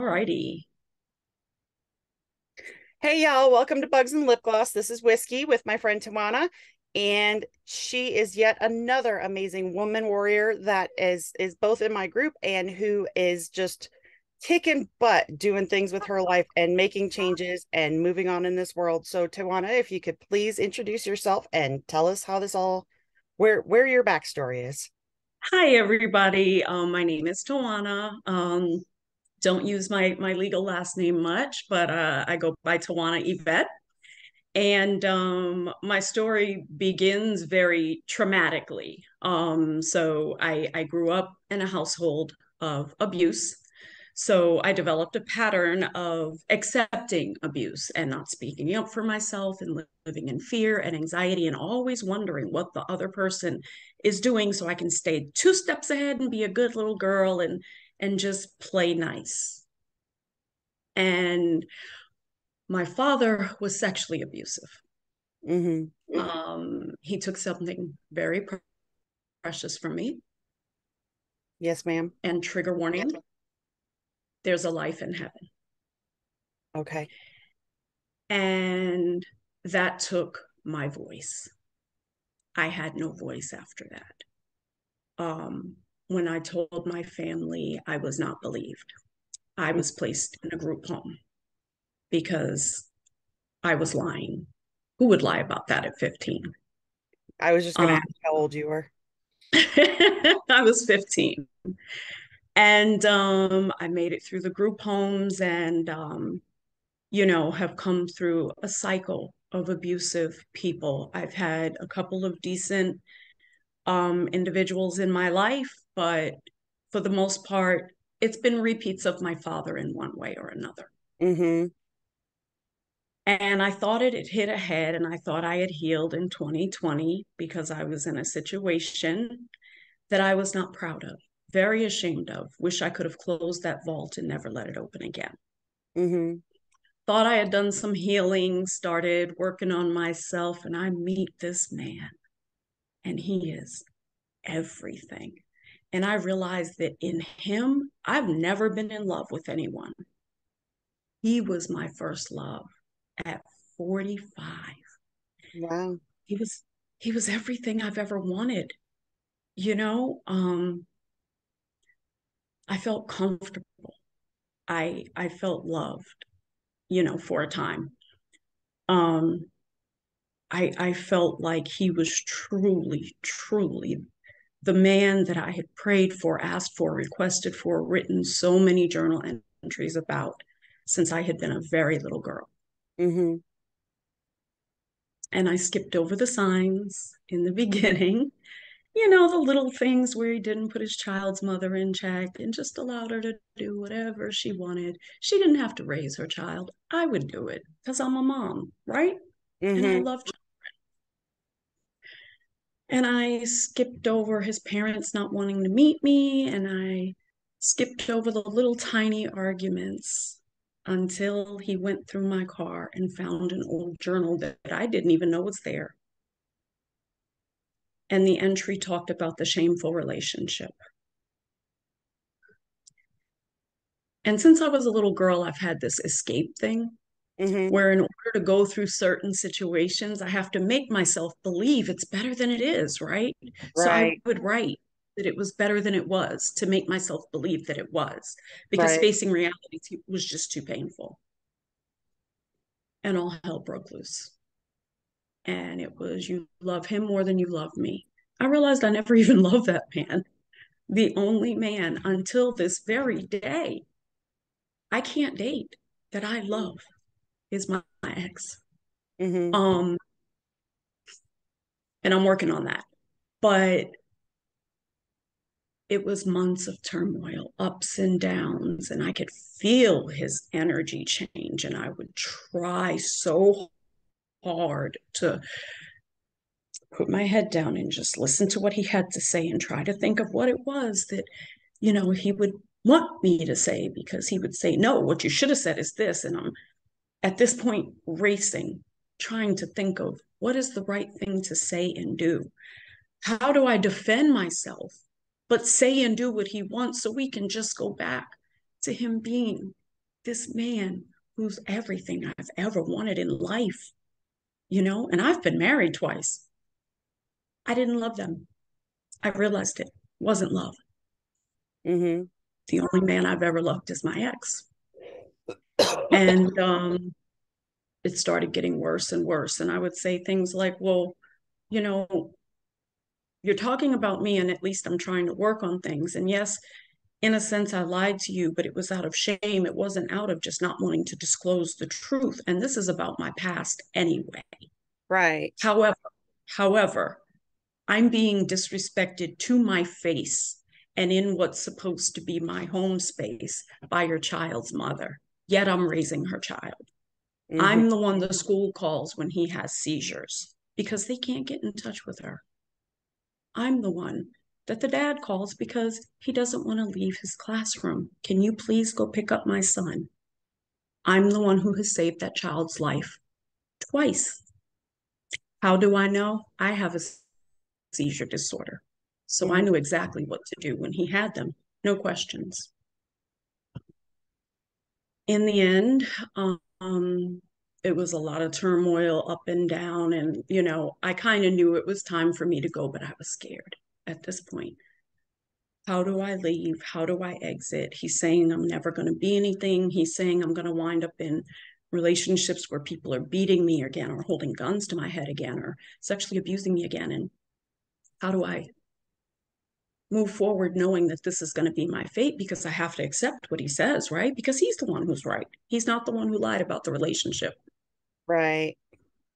righty. Hey y'all, welcome to Bugs and Lip Gloss. This is Whiskey with my friend Tawana, and she is yet another amazing woman warrior that is both in my group and who is just kicking butt doing things with her life and making changes and moving on in this world. So Tawana, if you could please introduce yourself and tell us how this all where your backstory is. Hi, everybody. My name is Tawana. Don't use my legal last name much, but I go by Tawana Yvette. And my story begins very traumatically. So I grew up in a household of abuse. So I developed a pattern of accepting abuse and not speaking up for myself and living in fear and anxiety and always wondering what the other person is doing so I can stay two steps ahead and be a good little girl and just play nice. And my father was sexually abusive. Mm-hmm. He took something very precious from me. Yes, ma'am. And trigger warning, there's a life in heaven. Okay. And that took my voice. I had no voice after that. When I told my family, I was not believed. I was placed in a group home because I was lying. Who would lie about that at 15? I was just gonna Um, ask how old you were. I was 15. And I made it through the group homes and, have come through a cycle of abusive people. I've had a couple of decent individuals in my life, but for the most part, it's been repeats of my father in one way or another. Mm-hmm. And I thought it had hit ahead, and I thought I had healed in 2020 because I was in a situation that I was not proud of, very ashamed of. Wish I could have closed that vault and never let it open again. Mm-hmm. Thought I had done some healing, started working on myself, and I meet this man, and he is everything. And I realized that in him, I've never been in love with anyone. He was my first love at 45. Wow. He was he was everything I've ever wanted. You know, I felt comfortable. I felt loved, for a time. Um, I felt like he was truly, truly the man that I had prayed for, asked for, requested for, written so many journal entries about since I had been a very little girl. Mm-hmm. And I skipped over the signs in the beginning, the little things where he didn't put his child's mother in check and just allowed her to do whatever she wanted. She didn't have to raise her child. I would do it because I'm a mom, right? And I Mm-hmm. love children. And I skipped over his parents not wanting to meet me, and I skipped over the little tiny arguments until he went through my car and found an old journal that I didn't even know was there. And the entry talked about the shameful relationship. And since I was a little girl, I've had this escape thing Mm-hmm. where, in order to go through certain situations, I have to make myself believe it's better than it is, right? So I Right. would write that it was better than it was to make myself believe that it was, because Right. facing reality was just too painful. And all hell broke loose. And it was, you love him more than you love me. I realized I never even loved that man. The only man until this very day I can't date that I love is my ex. Mm-hmm. Um, and I'm working on that. But it was months of turmoil, ups and downs, and I could feel his energy change. And I would try so hard to put my head down and just listen to what he had to say and try to think of what it was that, he would want me to say, because he would say, no, what you should have said is this. And I'm at this point racing, trying to think of what is the right thing to say and do. How do I defend myself, but say and do what he wants so we can just go back to him being this man who's everything I've ever wanted in life, you know, and I've been married twice. I didn't love them. I realized it wasn't love. Mm-hmm. The only man I've ever loved is my ex. And it started getting worse and worse. And I would say things like, well, you know, you're talking about me, and at least I'm trying to work on things. And yes, in a sense, I lied to you, but it was out of shame. It wasn't out of just not wanting to disclose the truth. And this is about my past anyway. Right. However, however, I'm being disrespected to my face and in what's supposed to be my home space by your child's mother. Yet I'm raising her child. Mm-hmm. I'm the one the school calls when he has seizures because they can't get in touch with her. I'm the one that the dad calls because he doesn't want to leave his classroom. Can you please go pick up my son? I'm the one who has saved that child's life twice. How do I know? I have a seizure disorder. So I Mm-hmm. knew exactly what to do when he had them. No questions. In the end, it was a lot of turmoil up and down. And, you know, I kind of knew it was time for me to go, but I was scared at this point. How do I leave? How do I exit? He's saying I'm never going to be anything. He's saying I'm going to wind up in relationships where people are beating me again or holding guns to my head again or sexually abusing me again. And how do I move forward knowing that this is going to be my fate because I have to accept what he says, right? Because he's the one who's right. He's not the one who lied about the relationship. Right.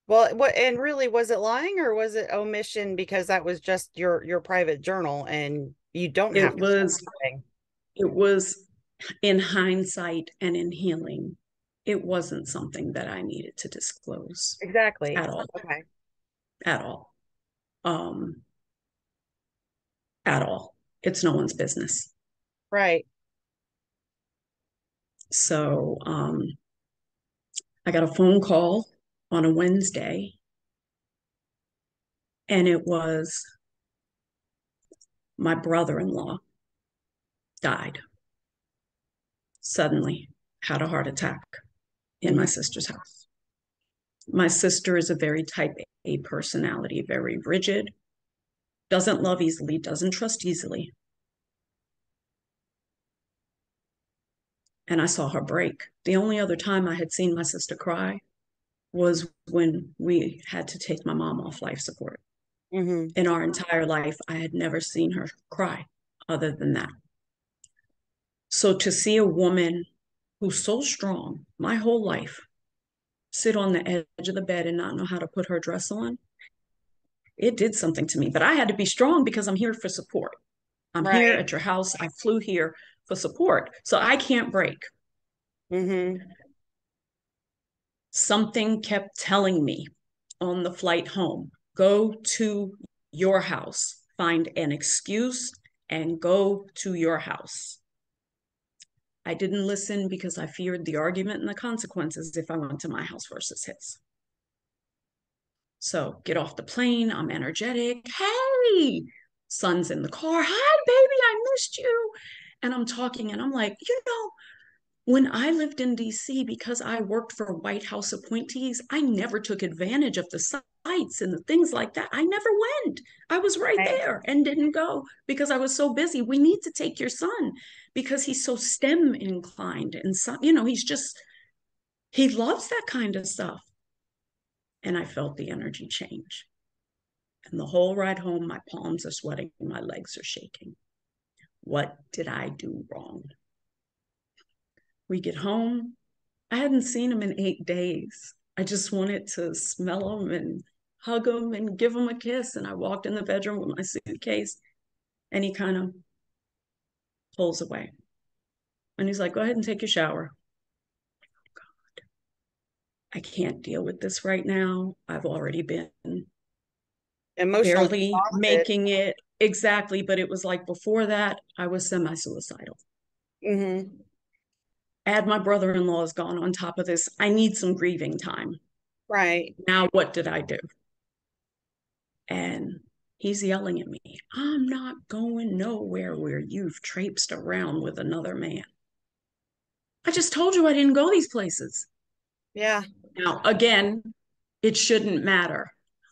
Well, what and really was it lying or was it omission because that was just your private journal and you don't have It to say was anything. it was in hindsight and in healing. It wasn't something that I needed to disclose Exactly. at all, Okay. at all. Um at all. It's no one's business. Right. So I got a phone call on a Wednesday and it was my brother-in-law died suddenly, had a heart attack in my Mm-hmm. sister's house. My sister is a very type A personality, very rigid, doesn't love easily, doesn't trust easily. And I saw her break. The only other time I had seen my sister cry was when we had to take my mom off life support. Mm-hmm. In our entire life, I had never seen her cry other than that. So to see a woman who's so strong my whole life sit on the edge of the bed and not know how to put her dress on, it did something to me. But I had to be strong because I'm here for support. I'm here Right. at your house. I flew here for support. So I can't break. Mm-hmm. Something kept telling me on the flight home, go to your house, find an excuse and go to your house. I didn't listen because I feared the argument and the consequences if I went to my house versus his. So get off the plane. I'm energetic. Hey, son's in the car. Hi, baby, I missed you. And I'm talking and I'm like, you know, when I lived in DC, because I worked for White House appointees, I never took advantage of the sites and the things like that. I never went. I was right Right. there and didn't go because I was so busy. We need to take your son because he's so STEM inclined and so, you know, he loves that kind of stuff. And I felt the energy change. And the whole ride home, my palms are sweating, my legs are shaking. What did I do wrong? We get home. I hadn't seen him in 8 days. I just wanted to smell him and hug him and give him a kiss. And I walked in the bedroom with my suitcase and he kind of pulls away. And he's like, go ahead and take your shower. I can't deal with this right now. I've already been Emotionally barely exhausted. making it exactly, but it was like before that, I was semi suicidal. Mm-hmm. Add my brother in law is gone on top of this. I need some grieving time. Right. Now, what did I do? And he's yelling at me, I'm not going nowhere where you've traipsed around with another man. I just told you I didn't go these places. Yeah. Now, again, it shouldn't matter.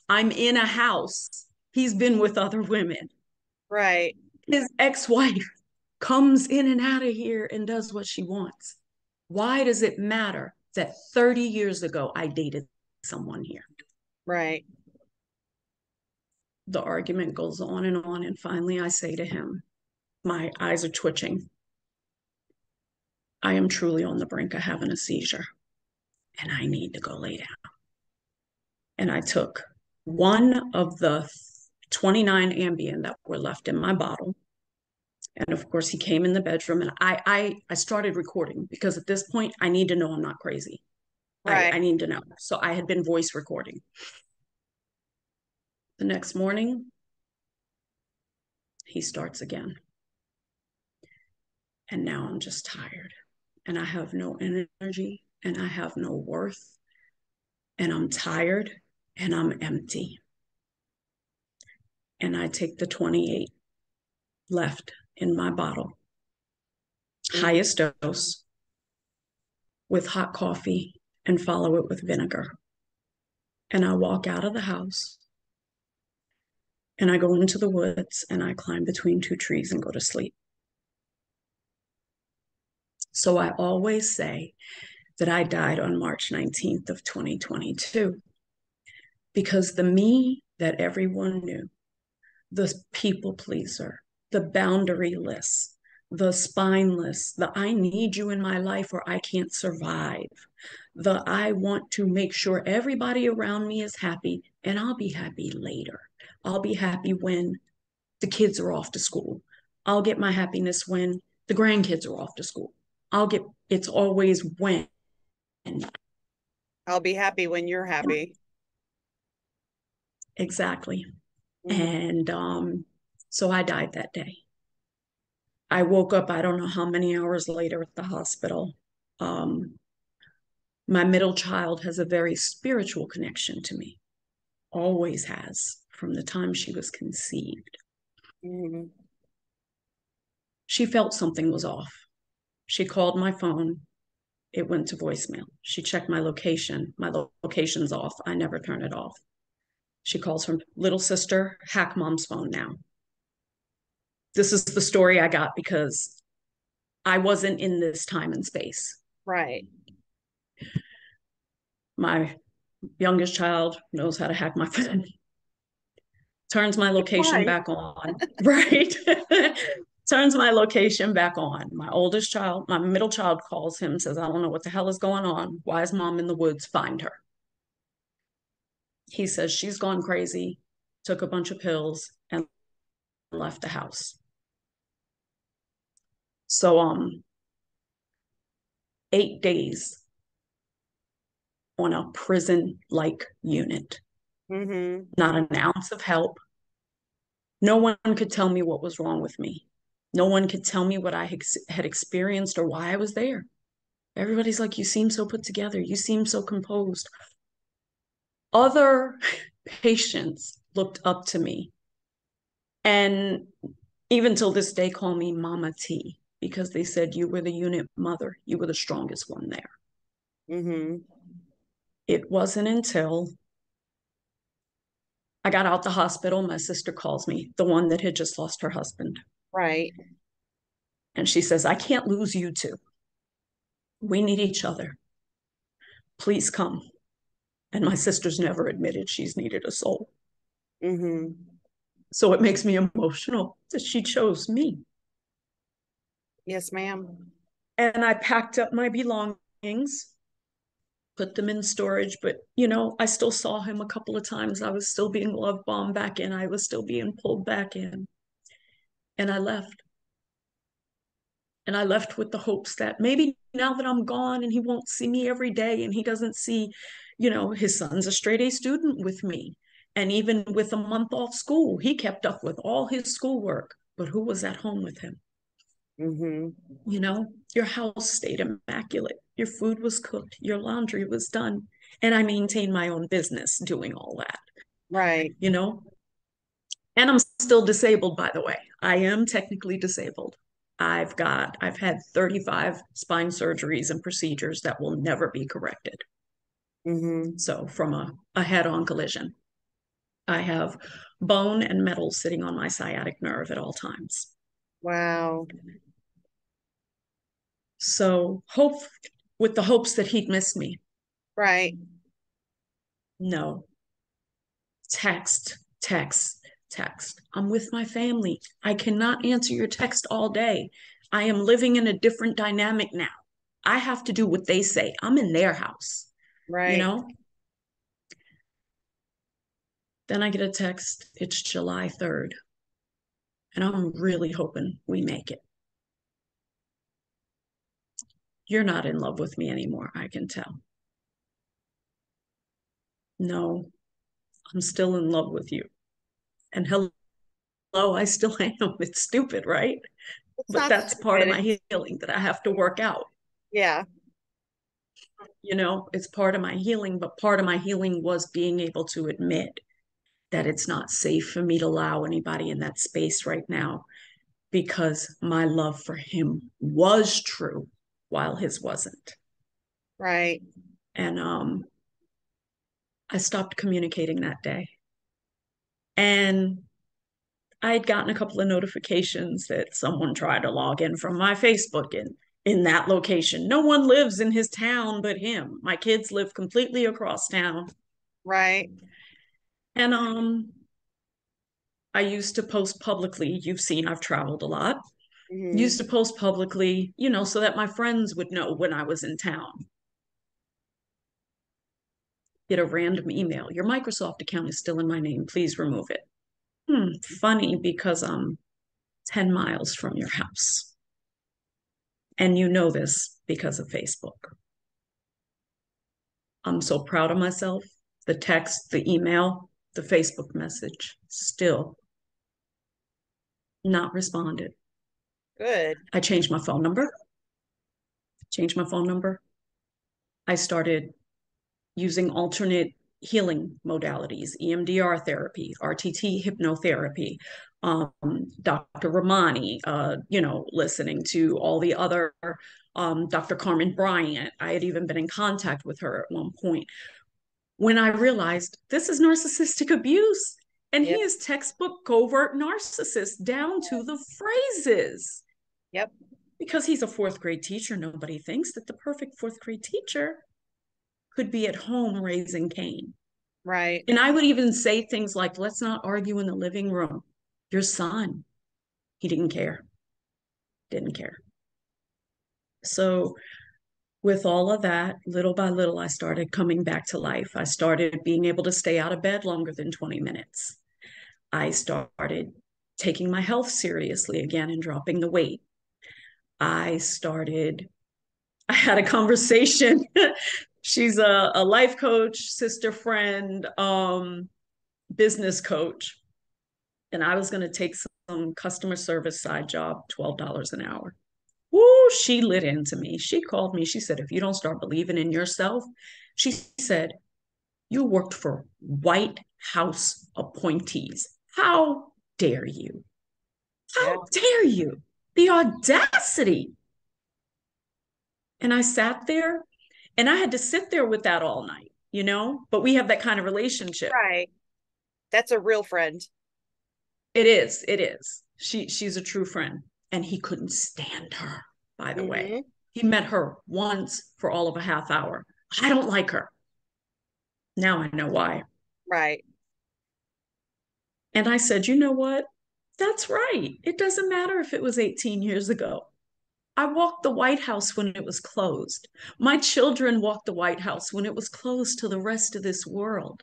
I'm in a house. He's been with other women. Right. His ex-wife comes in and out of here and does what she wants. Why does it matter that 30 years ago I dated someone here? Right. The argument goes on, and finally I say to him, my eyes are twitching. I am truly on the brink of having a seizure and I need to go lay down. And I took one of the 29 Ambien that were left in my bottle. And of course, he came in the bedroom, and I started recording because at this point, I need to know I'm not crazy. I Right. need to know. So I had been voice recording. The next morning, he starts again. And now I'm just tired, and I have no energy, and I have no worth, and I'm tired, and I'm empty. And I take the 28 left in my bottle, Mm-hmm. highest dose, with hot coffee, and follow it with vinegar. And I walk out of the house, and I go into the woods, and I climb between two trees and go to sleep. So I always say that I died on March 19th of 2022 because the me that everyone knew, the people pleaser, the boundaryless, the spineless, the I need you in my life or I can't survive, the I want to make sure everybody around me is happy and I'll be happy later. I'll be happy when the kids are off to school. I'll get my happiness when the grandkids are off to school. It's always when. I'll be happy when you're happy. Exactly. Mm-hmm. And so I died that day. I woke up, I don't know how many hours later at the hospital. Um, my middle child has a very spiritual connection to me, always has from the time she was conceived. Mm-hmm. She felt something was off. She called my phone. It went to voicemail. She checked my location. My location's off. I never turn it off. She calls her little sister, hack mom's phone now. This is the story I got because I wasn't in this time and space. Right. My youngest child knows how to hack my phone, turns my location Why? back on, right? Turns my location back on. My oldest child, my middle child calls him, says, I don't know what the hell is going on. Why is mom in the woods? Find her. He says, she's gone crazy, took a bunch of pills, and left the house. So 8 days on a prison like unit, Mm-hmm. not an ounce of help. No one could tell me what was wrong with me. No one could tell me what I had experienced or why I was there. Everybody's like, you seem so put together. You seem so composed. Other patients looked up to me and even till this day call me Mama T because they said you were the unit mother. You were the strongest one there. Mm-hmm. It wasn't until I got out the hospital, my sister calls me, the one that had just lost her husband. Right. And she says, I can't lose you two. We need each other. Please come. And my sister's never admitted she's needed a soul. Mm-hmm. So it makes me emotional that she chose me. Yes, ma'am. And I packed up my belongings, put them in storage, but I still saw him a couple of times. I was still being love bombed back in. I was still being pulled back in. And I left. And I left with the hopes that maybe now that I'm gone and he won't see me every day and he doesn't see, his son's a straight A student with me. And even with a month off school, he kept up with all his schoolwork. But who was at home with him? Mm-hmm. Your house stayed immaculate. Your food was cooked. Your laundry was done. And I maintained my own business doing all that, Right. you know? And I'm still disabled, by the way. I am technically disabled. I've had 35 spine surgeries and procedures that will never be corrected. Mm-hmm. So from a head-on collision, I have bone and metal sitting on my sciatic nerve at all times. Wow. So hope with the hopes that he'd miss me. Right. No. Text, text, text. I'm with my family. I cannot answer your text all day. I am living in a different dynamic now. I have to do what they say. I'm in their house, you Right. know? Then I get a text. It's July 3rd, and I'm really hoping we make it. You're not in love with me anymore, I can tell. No, I'm still in love with you. And hello, I still am. It's stupid, right? It's But not that's part of stupid. my healing that I have to work out. Yeah. It's part of my healing, but part of my healing was being able to admit that it's not safe for me to allow anybody in that space right now because my love for him was true while his wasn't. Right. And I stopped communicating that day. And I had gotten a couple of notifications that someone tried to log in from my Facebook in that location. No one lives in his town but him. My kids live completely across town. Right. And I used to post publicly. You've seen I've traveled a lot. Used Mm-hmm. to post publicly, so that my friends would know when I was in town. Get a random email. Your Microsoft account is still in my name. Please remove it. Funny because I'm 10 miles from your house. And you know this because of Facebook. I'm so proud of myself. The text, the email, the Facebook message, still not responded. Good. I changed my phone number. Changed my phone number. I started using alternate healing modalities, EMDR therapy, RTT hypnotherapy, Dr. Ramani, listening to all the other, Dr. Carmen Bryant. I had even been in contact with her at one point when I realized this is narcissistic abuse. And he Yep. is textbook covert narcissist down to the phrases. Yep. Because he's a fourth grade teacher, nobody thinks that the perfect fourth grade teacher could be at home raising Cain. Right. And I would even say things like, let's not argue in the living room. Your son, he didn't care, didn't care. So, with all of that, little by little, I started coming back to life. I started being able to stay out of bed longer than 20 minutes. I started taking my health seriously again and dropping the weight. I started, I had a conversation. She's a life coach, sister friend, business coach. And I was going to take some customer service side job, $12 an hour. Woo, she lit into me. She called me. She said, if you don't start believing in yourself, she said, you worked for White House appointees. How dare you? Yeah. How dare you? The audacity. And I sat there and I had to sit there with that all night, but we have that kind of relationship. Right. That's a real friend. It is. It is. She's a true friend. And he couldn't stand her, by the way. Mm-hmm. He met her once for all of a half hour. I don't like her. Now I know why. Right. And I said, you know what? That's right. It doesn't matter if it was 18 years ago. I walked the White House when it was closed. My children walked the White House when it was closed to the rest of this world.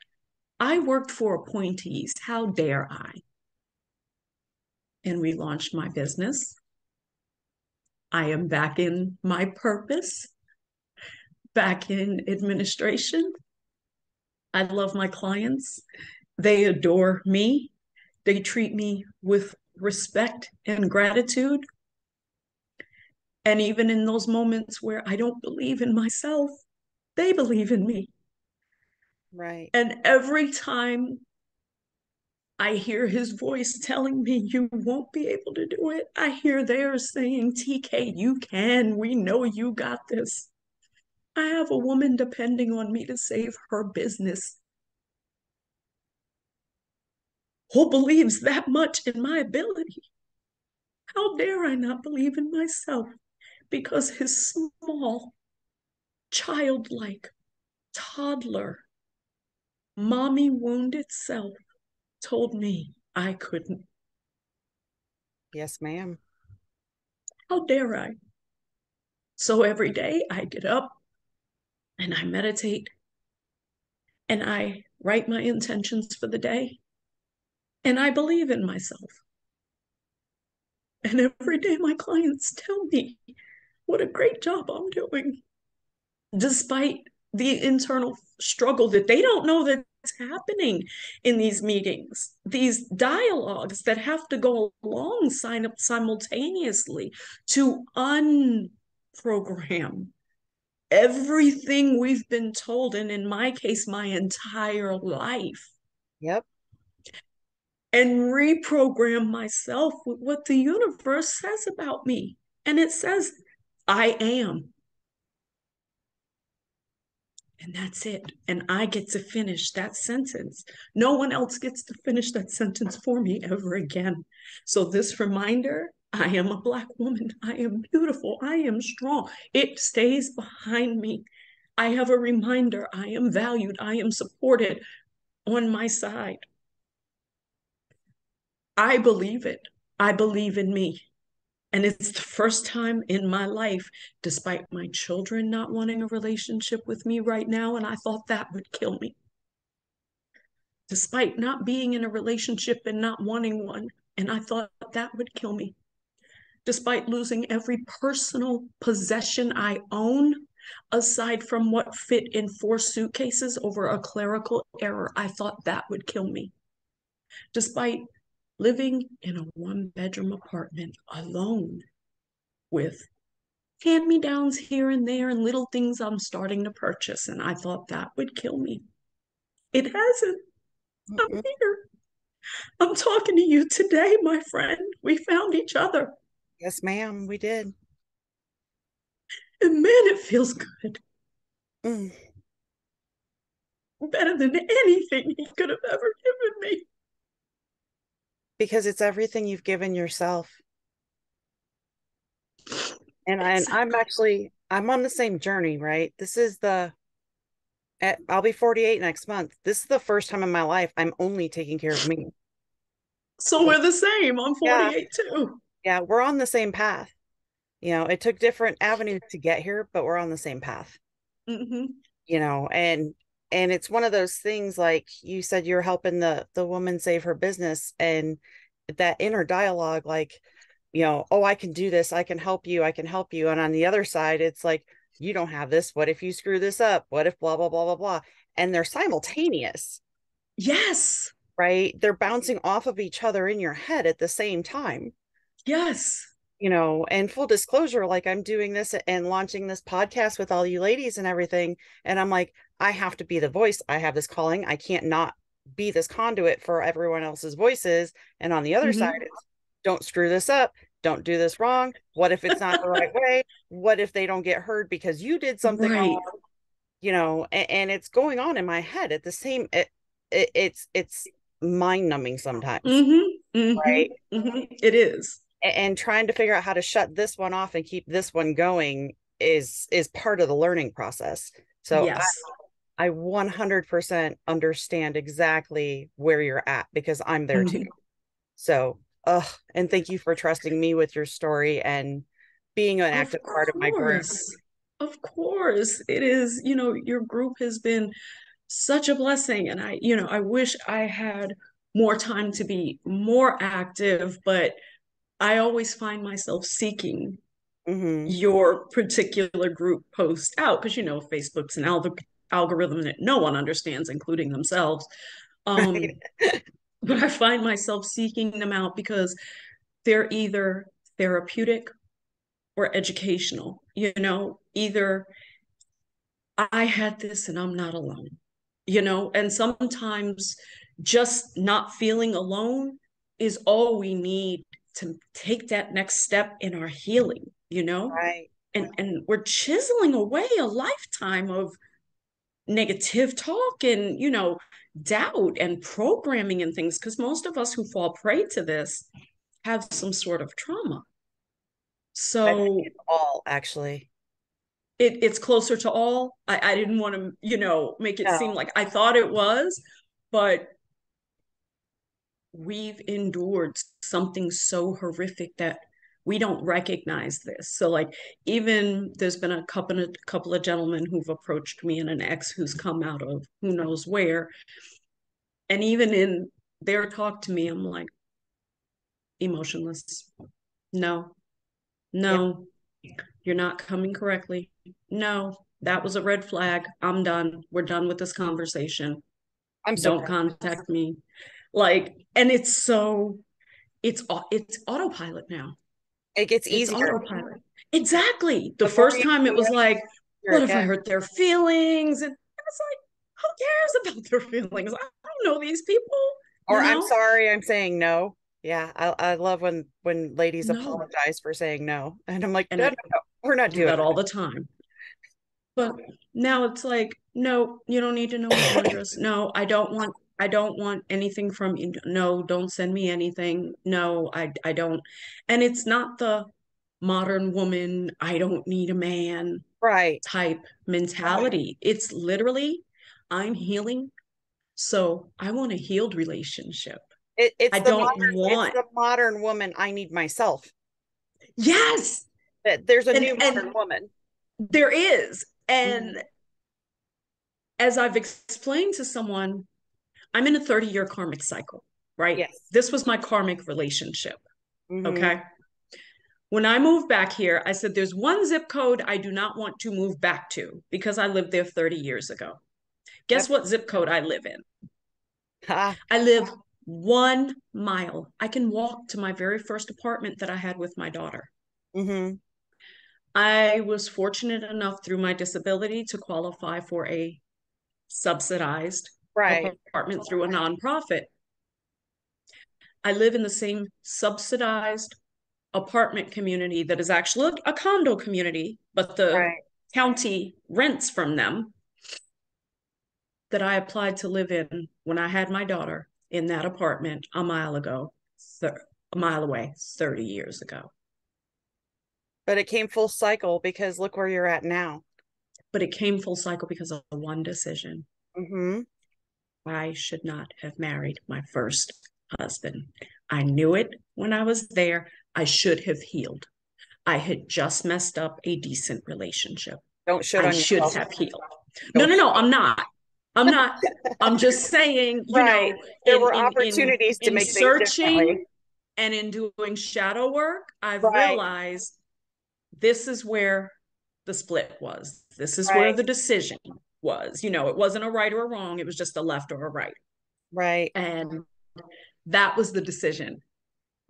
I worked for appointees. How dare I? And we launched my business. I am back in my purpose, back in administration. I love my clients. They adore me. They treat me with respect and gratitude. And even in those moments where I don't believe in myself, they believe in me. Right. And every time I hear his voice telling me you won't be able to do it. I hear theirs saying, TK, you can. We know you got this. I have a woman depending on me to save her business. Who believes that much in my ability? How dare I not believe in myself because his small, childlike, toddler, mommy wounded self told me I couldn't. Yes, ma'am. How dare I? So every day I get up and I meditate and I write my intentions for the day and I believe in myself. And every day my clients tell me what a great job I'm doing, despite the internal struggle that they don't know that's happening in these meetings, these dialogues that have to go along simultaneously to unprogram everything we've been told, and in my case, my entire life, Yep. and reprogram myself with what the universe says about me. And it says, I am. And that's it. And I get to finish that sentence. No one else gets to finish that sentence for me ever again. So, this reminder, I am a Black woman. I am beautiful. I am strong. It stays behind me. I have a reminder. I am valued. I am supported on my side. I believe it. I believe in me. And it's the first time in my life, despite my children not wanting a relationship with me right now, and I thought that would kill me. Despite not being in a relationship and not wanting one, and I thought that would kill me. Despite losing every personal possession I own, aside from what fit in 4 suitcases over a clerical error, I thought that would kill me. Despite living in a 1 bedroom apartment alone with hand me downs here and there and little things I'm starting to purchase. And I thought that would kill me. It hasn't. I'm Mm-mm. here. I'm talking to you today, my friend. We found each other. Yes, ma'am, we did. And man, it feels good. Mm. Better than anything he could have ever given me. Because it's everything you've given yourself. And I'm Exactly. actually I'm on the same journey, right? This is the I'll be 48 next month. This is the first time in my life I'm only taking care of me. So we're the same. I'm Yeah, 48 too. yeah, we're on the same path. It took different avenues to get here, but we're on the same path. Mm-hmm. And it's one of those things, like you said, you're helping the woman save her business, and that inner dialogue, like, oh, I can do this, I can help you, I can help you. And on the other side, it's like, you don't have this, what if you screw this up, what if blah blah blah blah blah. And they're simultaneous, Yes. right? They're bouncing off of each other in your head at the same time. Yes. And full disclosure, like, I'm doing this and launching this podcast with all you ladies and everything. And I'm like, I have to be the voice. I have this calling. I can't not be this conduit for everyone else's voices. And on the other side, Mm-hmm. it's don't screw this up. Don't do this wrong. What if it's not the right way? What if they don't get heard because you did something wrong? Right. And it's going on in my head at the same, it's mind numbing sometimes, Mm-hmm. Mm-hmm. right? Mm-hmm. It is. And trying to figure out how to shut this one off and keep this one going is part of the learning process. So Yes. I 100% understand exactly where you're at, because I'm there too. Mm-hmm. So and thank you for trusting me with your story and being an Of active part of my group. course. Of course. It is, your group has been such a blessing. And I wish I had more time to be more active, but I always find myself seeking Mm-hmm. your particular group post out because Facebook's an algorithm that no one understands, including themselves. Um, Right. but I find myself seeking them out because they're either therapeutic or educational. Either I had this and I'm not alone. And sometimes just not feeling alone is all we need to take that next step in our healing, you know? Right. And we're chiseling away a lifetime of negative talk and, doubt and programming and things, because most of us who fall prey to this have some sort of trauma. I think So it's all actually. it's closer to all. I didn't want to, make it seem No. like I thought it was, but we've endured something so horrific that we don't recognize this. So like even there's been a couple of gentlemen who've approached me and an ex who's come out of who knows where. And even in their talk to me, I'm like emotionless. No, Yep. no, you're not coming correctly. No, that was a red flag. I'm done. We're done with this conversation. I'm so Don't proud. contact me. Like, and it's autopilot now. It gets It's easier. autopilot. Exactly. The The more first you time it do was it, like, the easier what it if I gets. hurt their feelings? And it's like, who cares about their feelings? I don't know these people, Or you I'm know? sorry, I'm saying no. Yeah, I love when ladies No. apologize for saying no. And I'm like, And no, I no, no, we're not do doing that all the time. But now it's like, no, you don't need to know my it. address. No, I don't want anything from you. No, don't send me anything. No, I don't. And it's not the modern woman, I don't need a man Right. type mentality. It's literally, I'm healing, so I want a healed relationship. I don't It's want, the modern woman I need myself. yes. That there's a new And modern woman. there is. Mhm. And as I've explained to someone, I'm in a 30-year karmic cycle, right? Yes. This was my karmic relationship. Hmm. Okay. When I moved back here, I said, there's one zip code I do not want to move back to because I lived there 30 years ago. Guess Yep. what zip code I live in? Ha. I live 1 mile. I can walk to my very first apartment that I had with my daughter. Hmm. I was fortunate enough through my disability to qualify for a subsidized Right. apartment through a nonprofit. I live in the same subsidized apartment community that is actually a condo community, but the Right. county rents from them, that I applied to live in when I had my daughter in that apartment a mile ago, a mile away, 30 years ago. But it came full cycle because look where you're at now. But it came full cycle because of one decision. Hmm. I should not have married my first husband. I knew it when I was there. I should have healed. I had just messed up a decent relationship. Don't shit I on should yourself. have healed. No, Don't no, shit no, on. I'm not. I'm not. I'm just saying, Right. There in were in in opportunities to in make things searching differently. and in doing shadow work, I've Right. realized this is where the split was. This is where Right. the decision was. It wasn't a right or a wrong, it was just a left or a right. Right. And that was the decision.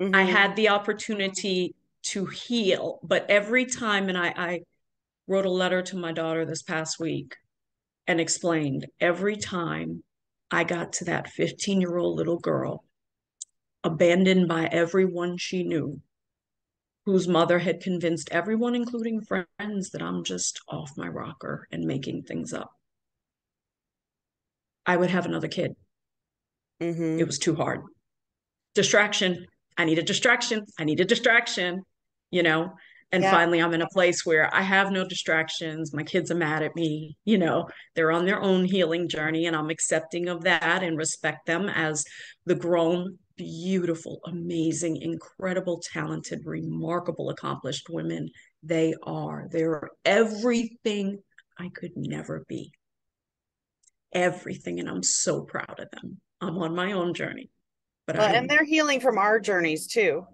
I Hmm. had the opportunity to heal, but every time, and I wrote a letter to my daughter this past week and explained every time I got to that 15-year-old little girl, abandoned by everyone she knew, whose mother had convinced everyone, including friends, that I'm just off my rocker and making things up, I would have another kid. It Hmm. was too hard. Distraction. I need a distraction. I need a distraction, you know? And Yeah. finally, I'm in a place where I have no distractions. My kids are mad at me, they're on their own healing journey, and I'm accepting of that and respect them as the grown, beautiful, amazing, incredible, talented, remarkable, accomplished women they are. They're everything I could never be. Everything. And I'm so proud of them. I'm on my own journey, but Well, and I'm they're healing from our journeys too.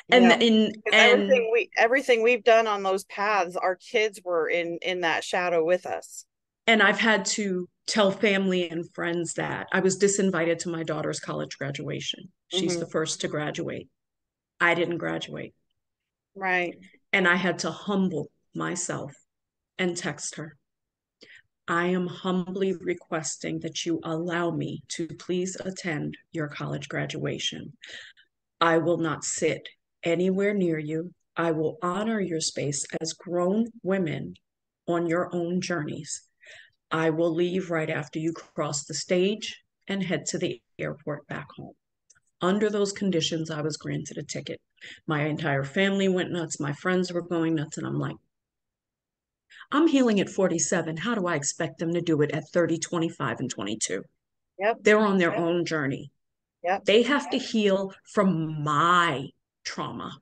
You and know, in because and everything we've done on those paths, our kids were in that shadow with us. and I've had to tell family and friends that I was disinvited to my daughter's college graduation. She's Hmm. the first to graduate. I didn't graduate. Right. And I had to humble myself and text her. I am humbly requesting that you allow me to please attend your college graduation. I will not sit anywhere near you. I will honor your space as grown women on your own journeys. I will leave right after you cross the stage and head to the airport back home. Under those conditions, I was granted a ticket. My entire family went nuts. My friends were going nuts. And I'm like, I'm healing at 47. How do I expect them to do it at 30, 25, and 22? Yep. They're on their own journey. Yep. They have to heal from my trauma.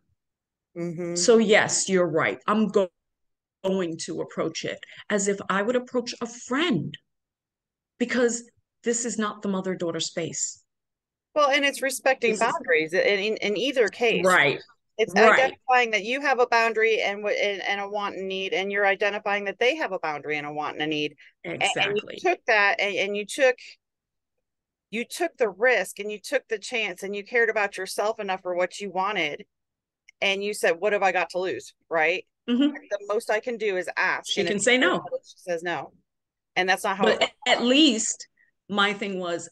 Mm-hmm. So, yes, you're right. Going to approach it as if I would approach a friend because this is not the mother daughter space. Well, and it's respecting This is boundaries in either case. right, It's right, identifying that you have a boundary and a want and need, and you're identifying that they have a boundary and a want and a need. And you exactly. took that and you took the risk and you took the chance and you cared about yourself enough for what you wanted. And you said, what have I got to lose? Right. Hmm. The most I can do is ask. She And if can say no. she says no. And that's not how it But works. at least my thing was,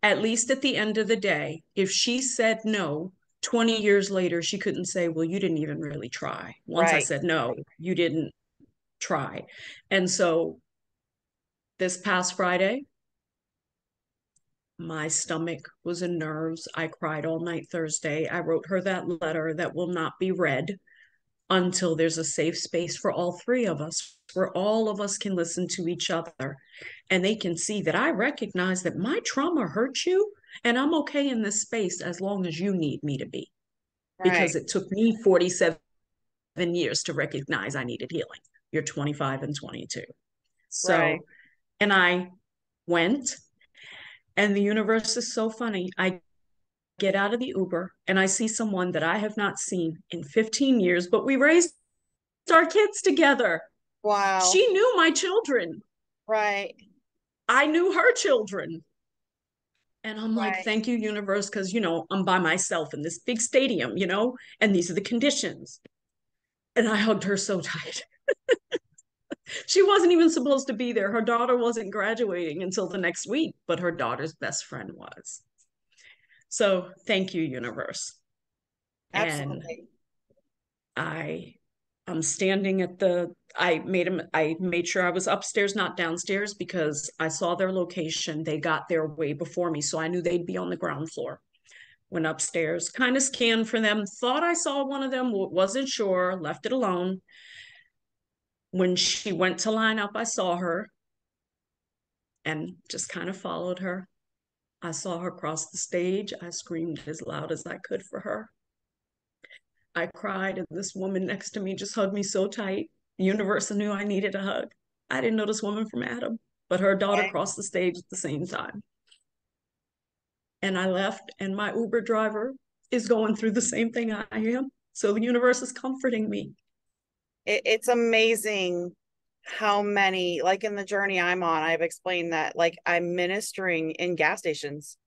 at least at the end of the day, if she said no, 20 years later, she couldn't say, well, you didn't even really try. Once I Right. said no, you didn't try. And so this past Friday, my stomach was in nerves. I cried all night Thursday. I wrote her that letter that will not be read until there's a safe space for all three of us, where all of us can listen to each other and they can see that I recognize that my trauma hurt you and I'm okay in this space as long as you need me to be. Right. Because it took me 47 years to recognize I needed healing. You're 25 and 22. Right. So, and I went, and the universe is so funny. I get out of the Uber and I see someone that I have not seen in 15 years, but we raised our kids together. Wow. She knew my children. Right. I knew her children. And I'm like, Right. thank you, universe, because, I'm by myself in this big stadium, and these are the conditions. And I hugged her so tight. She wasn't even supposed to be there. Her daughter wasn't graduating until the next week, but her daughter's best friend was. So thank you, universe. And Absolutely. I I'm standing at the I made sure I was upstairs, not downstairs, because I saw their location. They got there way before me, so I knew they'd be on the ground floor. Went upstairs, kind of scanned for them, thought I saw one of them, wasn't sure, left it alone. When she went to line up, I saw her and just kind of followed her. I saw her cross the stage. I screamed as loud as I could for her. I cried, and this woman next to me just hugged me so tight. The universe knew I needed a hug. I didn't know this woman from Adam, but her daughter Okay. crossed the stage at the same time. And I left, and my Uber driver is going through the same thing I am. So the universe is comforting me. It's amazing how many, like in the journey I'm on, I've explained that like I'm ministering in gas stations,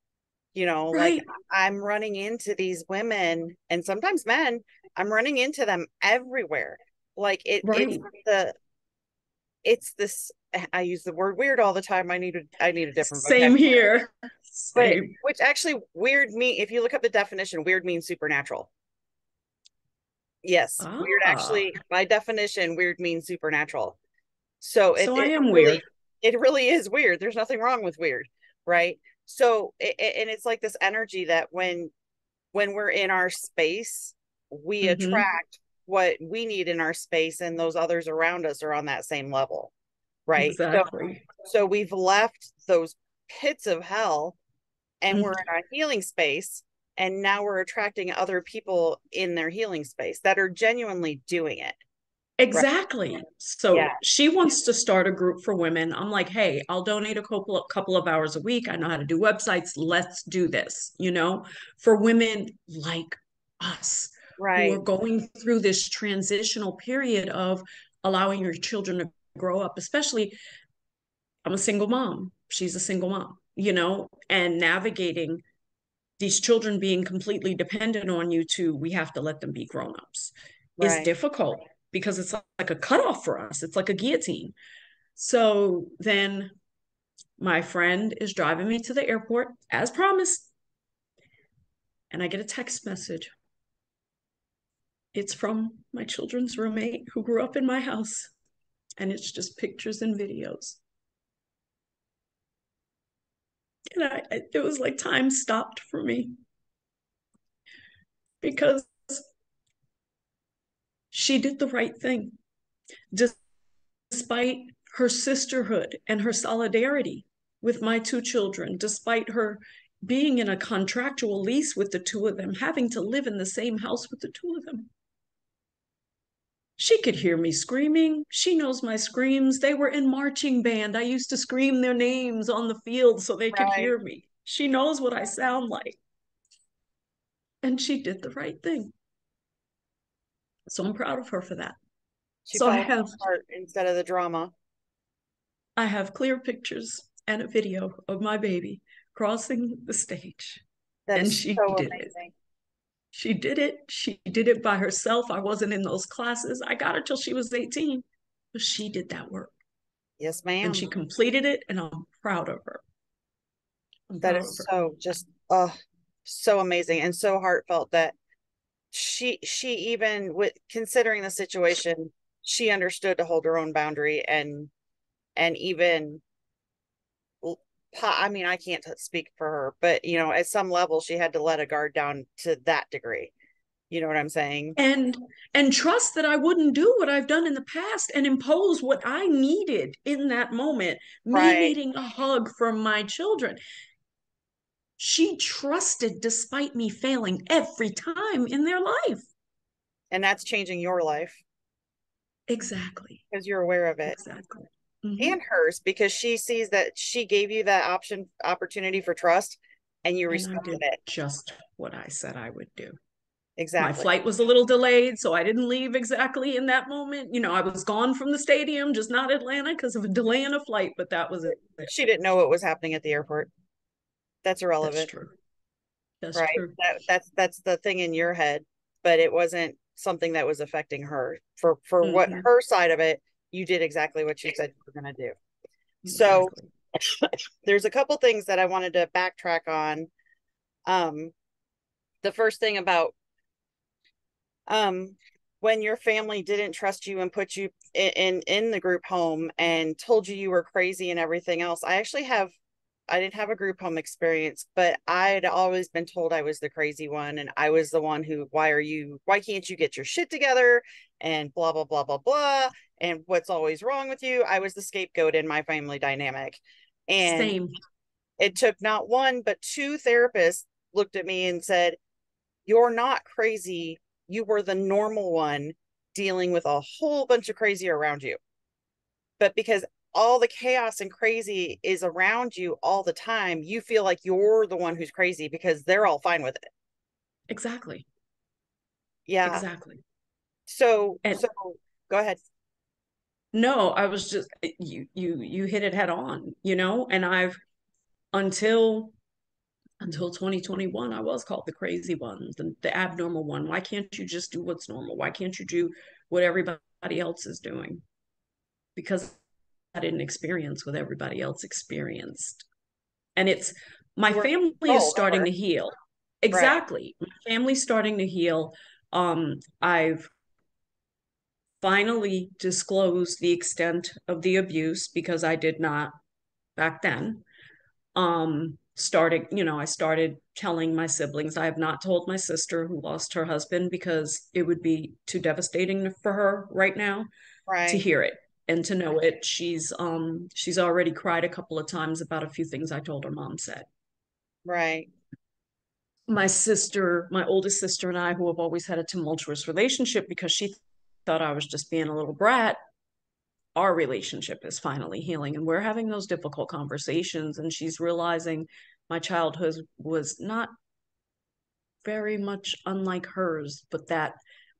like Right, I'm running into these women and sometimes men, I'm running into them everywhere. Like right. it's this, I use the word weird all the time. I need a different Same vocabulary. here. But Same. which actually weird if you look up the definition, weird means supernatural. Yes, weird Ah, actually, by definition, weird means supernatural. So so I am weird. it really is weird. There's nothing wrong with weird, right? So and it's like this energy that when we're in our space, we Mm-hmm. attract what we need in our space, and those others around us are on that same level, right? Exactly. So we've left those pits of hell and we're Mm, in our healing space, and now we're attracting other people in their healing space that are genuinely doing it, right? exactly. Yeah. So she wants to start a group for women. I'm like, hey, I'll donate a couple of hours a week. I know how to do websites. Let's do this, for women like us who are Right. going through this transitional period of allowing your children to grow up, especially I'm a single mom. She's a single mom, and navigating these children being completely dependent on you to we have to let them be grown-ups is Right. difficult because it's like a cutoff for us. It's like a guillotine. So then my friend is driving me to the airport as promised, and I get a text message. It's from my children's roommate who grew up in my house, and it's just pictures and videos. And it was like time stopped for me because she did the right thing, despite her sisterhood and her solidarity with my two children, despite her being in a contractual lease with the two of them, having to live in the same house with the two of them. She could hear me screaming. She knows my screams. They were in marching band. I used to scream their names on the field so they could Right. hear me. She knows what I sound like. And she did the right thing. So I'm proud of her for that. She So I followed have her heart instead of the drama. I have clear pictures and a video of my baby crossing the stage. That And is she so did it. amazing. She did it. She did it by herself. I wasn't in those classes. I got her till she was 18. But she did that work. Yes, And she ma'am. completed it. And I'm proud of her. I'm That proud of is her. so just so amazing and so heartfelt that she even with considering the situation, she understood to hold her own boundary and even I mean, I can't speak for her, but at some level she had to let a guard down to that degree. You know what I'm saying? And and trust that I wouldn't do what I've done in the past and impose what I needed in that moment, me Right. needing a hug from my children. She trusted despite me failing every time in their life. And that's changing your life Exactly. because you're aware of it. Exactly. Hmm. And hers because she sees that she gave you that opportunity for trust and you And I respected did it. just what I said I would do. My Exactly. flight was a little delayed, so I didn't leave exactly in that moment. I was gone from the stadium, just not Atlanta because of a delay in a flight, but that was it. She didn't know what was happening at the airport. That's That's irrelevant. true. That's Right. true. That's the thing in your head, but it wasn't something that was affecting her. For what Hmm. her side of it, you did exactly what you said you were going to do. So Exactly. there's a couple things that I wanted to backtrack on. Um, the first thing about um when your family didn't trust you and put you in the group home and told you were crazy and everything else. I didn't have a group home experience, but I had always been told I was the crazy one and I was the one who why can't you get your shit together and blah blah blah blah blah and what's always wrong with you. I was the scapegoat in my family dynamic. And Same. it took not one but two therapists looked at me and said, "You're not crazy. You were the normal one dealing with a whole bunch of crazy around you." But because all the chaos and crazy is around you all the time, you feel like you're the one who's crazy because they're all fine with it. Exactly. Yeah. Exactly. And So go ahead. no, I was just you hit it head on, and I've until until 2021, I was called the crazy one, the abnormal one. Why can't you just do what's normal? Why can't you do what everybody else is doing? Because I didn't experience what everybody else experienced. And it's my You were in family is control, starting remember? to heal. Right, Exactly. My family's starting to heal. I've finally disclosed the extent of the abuse because I did not back then. I started telling my siblings. I have not told my sister who lost her husband because it would be too devastating for her right now to right, hear it and to know it. She's already cried a couple of times about a few things I told her mom said. right, My sister, my oldest sister, and I, who have always had a tumultuous relationship because she thought I was just being a little brat, our relationship is finally healing and we're having those difficult conversations. And she's realizing my childhood was not very much unlike hers, but that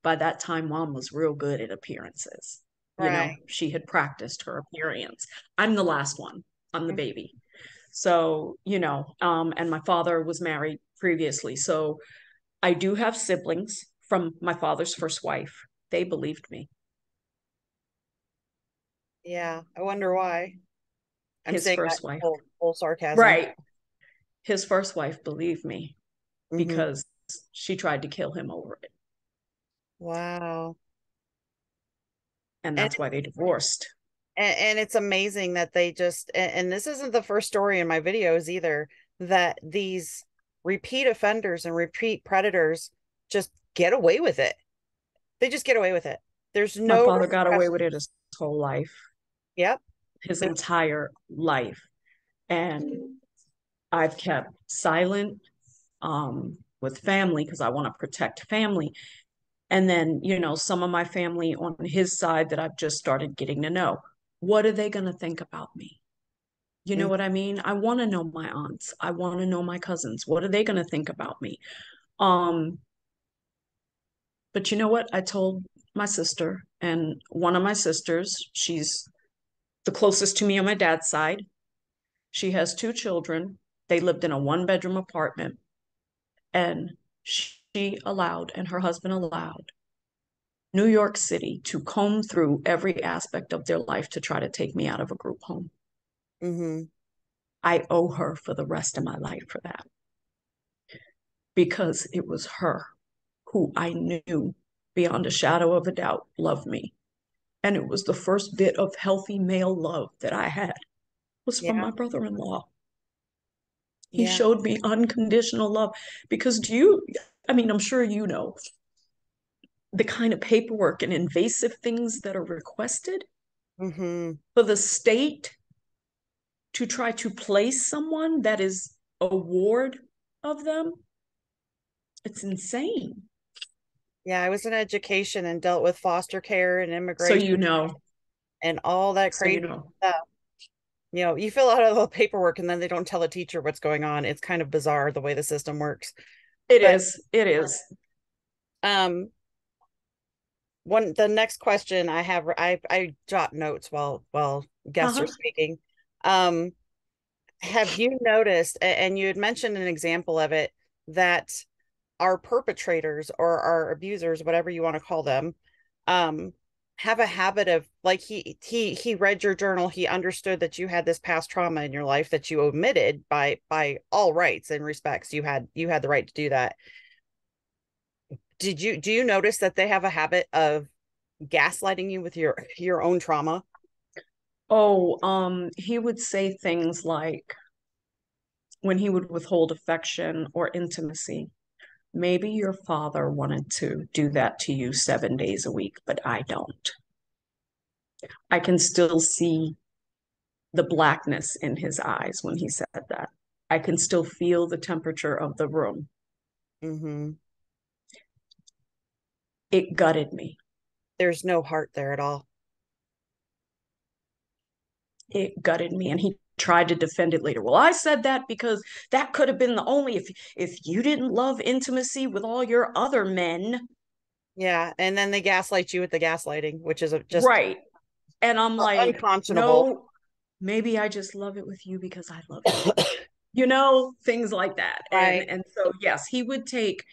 by that time, mom was real good at appearances. right. She had practiced her appearance. I'm the last one, I'm the Mhm. baby. So, and my father was married previously. So I do have siblings from my father's first wife. They believed me. Yeah, I wonder why. I'm His saying that first wife. full sarcasm. Right. His first wife believed me Hmm. because she tried to kill him over it. Wow. And And that's why they divorced. and it's amazing that they just and this isn't the first story in my videos either, that these repeat offenders and repeat predators just get away with it. They just get away with it. There's My no father got away with it repercussions. his whole life, Yep. his There, entire life. And I've kept silent with family because I want to protect family. And then, some of my family on his side that I've just started getting to know. What are they going to think about me? You know mm, what I mean? I want to know my aunts. I want to know my cousins. What are they going to think about me? Um, but you know what? I told my sister, and one of my sisters, she's the closest to me on my dad's side. She has two children. They lived in a one-bedroom apartment, and she allowed, and her husband allowed, New York City to comb through every aspect of their life to try to take me out of a group home. mm-hmm. I owe her for the rest of my life for that because it was her who I knew beyond a shadow of a doubt loved me. And it was the first bit of healthy male love that I had was from Yeah, my brother-in-law. He yeah. showed me unconditional love because I mean, I'm sure you know the kind of paperwork and invasive things that are requested Mm-hmm. for the state to try to place someone that is a ward of them. It's insane. Yeah, I was in education and dealt with foster care and So immigration you know, and all that so you crazy know, stuff. You fill out all the paperwork and then they don't tell a teacher what's going on. It's kind of bizarre the way the system works. it But is, it is. um one the next question I have, I jot notes while guests are Uh-huh. speaking. Um have you noticed, and you had mentioned an example of it, that our perpetrators or our abusers, whatever you want to call them, um, have a habit of, like, he read your journal, he understood that you had this past trauma in your life that you omitted by all rights and respects. You had the right to do that. Do you notice that they have a habit of gaslighting you with your own trauma? Oh, he would say things like when he would withhold affection or intimacy, maybe your father wanted to do that to you 7 days a week, but I don't. I can still see the blackness in his eyes when he said that. I can still feel the temperature of the room. Mm-hmm. It gutted me. There's no heart there at all. It gutted me. And he tried to defend it later. Well, I said that because that could have been the only if you didn't love intimacy with all your other men. Yeah, and then they gaslight you with the gaslighting, which is just Right. And I'm like, unconscionable. no, maybe I just love it with you because I love you. Things like that. And Right. and so yes, he would take